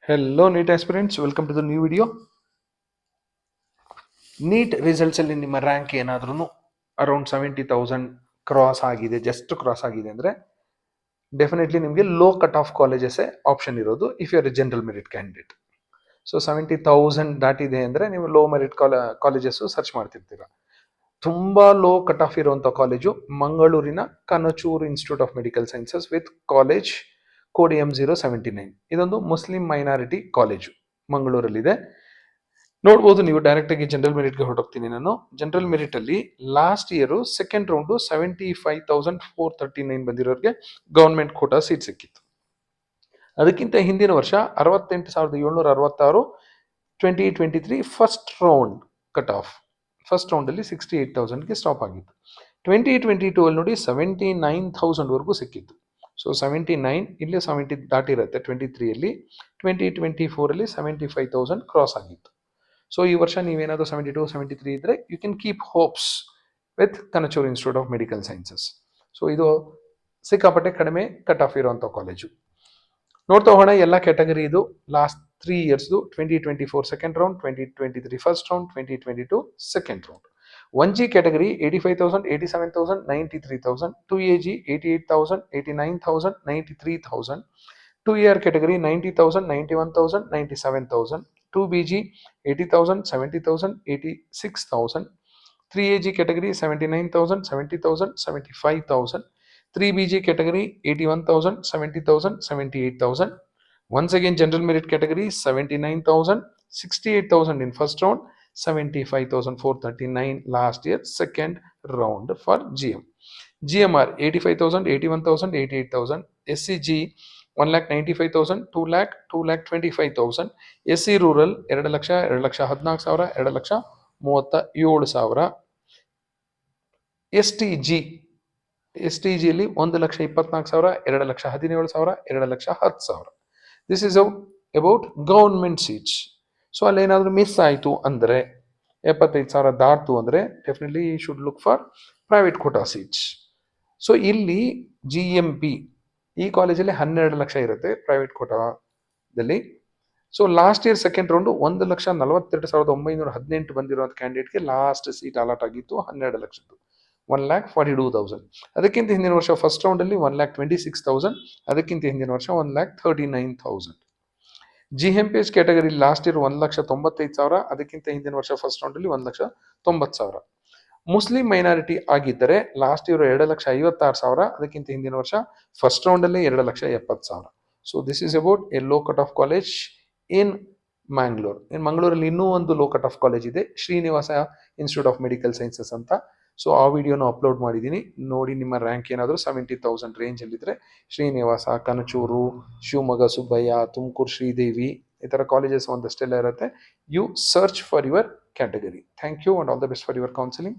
Hello, NEET aspirants. Welcome to the new video. NEET results ಅಲ್ಲಿ ನಿಮ್ಮ rank ಏನಾದ್ರೂ around 70,000 cross ಆಗಿದೆ, just cross ಆಗಿದೆ ಅಂದರೆ ಡೆಫಿನೆಟ್ಲಿ ನಿಮಗೆ low cut off colleges option ಇರೋದು if you are a general merit candidate. So 70,000 ದಾಟಿದೆ ಅಂದರೆ ನೀವು ಲೋ ಮೆರಿಟ್ ಕಾಲೇಜಸ್ ಸರ್ಚ್ ಮಾಡ್ತಿರ್ತೀರ. ತುಂಬಾ ಲೋ ಕಟ್ ಆಫ್ ಇರುವಂಥ ಕಾಲೇಜು ಮಂಗಳೂರಿನ Kanachur institute of medical sciences with college code M079. ಇದೊಂದು ಮುಸ್ಲಿಂ ಮೈನಾರಿಟಿ ಕಾಲೇಜು ಮಂಗಳೂರಲ್ಲಿದೆ. ನೋಡ್ಬೋದು ನೀವು ಡೈರೆಕ್ಟ್ ಆಗಿ ಜನರಲ್ ಮೆರಿಟ್ಗೆ ಹೊರಟೋಗ್ತೀನಿ. ನಾನು ಜನರಲ್ ಮೆರಿಟ್ ಅಲ್ಲಿ ಲಾಸ್ಟ್ ಇಯರ್ ಸೆಕೆಂಡ್ ರೌಂಡು 75,439 ಬಂದಿರೋರಿಗೆ ಗವರ್ಮೆಂಟ್ ಕೋಟಾ ಸೀಟ್ ಸಿಕ್ಕಿತ್ತು. ಅದಕ್ಕಿಂತ ಹಿಂದಿನ ವರ್ಷ 68,766 2023 first round cut off. First ರೌಂಡಲ್ಲಿ 68,000ಗೆ ಸ್ಟಾಪ್ ಆಗಿತ್ತು. 2022 ಅಲ್ಲಿ ನೋಡಿ 79,000ವರೆಗೂ ಸಿಕ್ಕಿತ್ತು. ಸೊ 79 ಇಲ್ಲಿ 70 ದಾಟಿರುತ್ತೆ 23 2024 ಅಲ್ಲಿ 75,000 ಕ್ರಾಸ್ ಆಗಿತ್ತು. ಸೊ ಈ ವರ್ಷ ನೀವೇನಾದರೂ 72 73 ಇದ್ರೆ you can keep hopes with Kanachur institute of medical sciences. So ಇದು ಸಿಕ್ಕಾಪಟ್ಟೆ ಕಡಿಮೆ ಕಟ್ ಆಫ್ ಇರುವಂಥ ಕಾಲೇಜು. ನೋಡ್ತಾ ಹೋಗೋಣ ಎಲ್ಲ ಕ್ಯಾಟಗರಿ. ಇದು last 3 ಇಯರ್ಸ್ದು 2024 second round, 2023 first round, 2022 second round. 1G category 85,000, 87,000, 93,000. 2AG 88,000, 89,000, 93,000. 2AR category 90,000, 91,000, 97,000. 2BG 80,000, 70,000, 86,000. 3AG category 79,000, 70,000, 75,000. 3BG category 81,000, 70,000, 78,000. Once again general merit category 79,000, 68,000 in first round, 75,439 last year second round for GM. GMR 85,000, 81,000, 88,000. SCG 1,95,000, 2 lakh, 2,25,000. SC rural 2 lakh, 2 lakh 14,000, 2 lakh 37,000. STGಯಲ್ಲಿ 1 lakh 24,000, 2 lakh 17,000, 2 lakh 10,000. This is about government seats. So ಅಲ್ಲೇನಾದರೂ miss ಆಯಿತು ಅಂದರೆ 75,000 ದಾಟ್ತು ಅಂದರೆ definitely you should look for private quota seats. So ಇಲ್ಲಿ GMP ಈ ಕಾಲೇಜಲ್ಲಿ 12 ಲಕ್ಷ ಇರುತ್ತೆ ಪ್ರೈವೇಟ್ ಕೋಟಾದಲ್ಲಿ. So last year second round 1,42,918 ಬಂದಿರುವಂಥ ಕ್ಯಾಂಡಿಡೇಟ್ಗೆ ಲಾಸ್ಟ್ ಸೀಟ್ ಅಲಾಟ್ ಆಗಿತ್ತು 12 ಲಕ್ಷದ್ದು, 1,42,000. ಅದಕ್ಕಿಂತ ಹಿಂದಿನ ವರ್ಷ ಫಸ್ಟ್ ರೌಂಡಲ್ಲಿ 1,26,000, ಅದಕ್ಕಿಂತ ಹಿಂದಿನ ವರ್ಷ 1,39,000. GMPH ಕ್ಯಾಟಗರಿ ಲಾಸ್ಟ್ ಇಯರ್ 1,95,000, ಅದಕ್ಕಿಂತ ಹಿಂದಿನ ವರ್ಷ ಫಸ್ಟ್ ರೌಂಡಲ್ಲಿ 1,90,000. ಮುಸ್ಲಿಂ ಮೈನಾರಿಟಿ ಆಗಿದ್ದರೆ ಲಾಸ್ಟ್ ಇಯರ್ 2,56,000, ಅದಕ್ಕಿಂತ ಹಿಂದಿನ ವರ್ಷ ಫಸ್ಟ್ ರೌಂಡಲ್ಲಿ 2,70,000. So this is about a low cut off college in Mangalore. ಮಂಗಳೂರಲ್ಲಿ ಇನ್ನೂ ಒಂದು ಲೋ ಕಟ್ ಆಫ್ ಕಾಲೇಜ್ ಇದೆ, Srinivasa institute of medical sciences ಅಂತ. ಸೊ ಆ ವಿಡಿಯೋನ ಅಪ್ಲೋಡ್ ಮಾಡಿದ್ದೀನಿ, ನೋಡಿ. ನಿಮ್ಮ ರ್ಯಾಂಕ್ ಏನಾದರೂ 70,000 ರೇಂಜಲ್ಲಿದ್ದರೆ ಶ್ರೀನಿವಾಸ, ಕನಚೂರು, ಶಿವಮೊಗ್ಗ ಸುಬ್ಬಯ್ಯ, ತುಮಕೂರು ಶ್ರೀದೇವಿ ಈ ಥರ ಕಾಲೇಜಸ್ ಒಂದಷ್ಟೆಲ್ಲ ಇರುತ್ತೆ. You search for your category. Thank you and all the best for your counselling.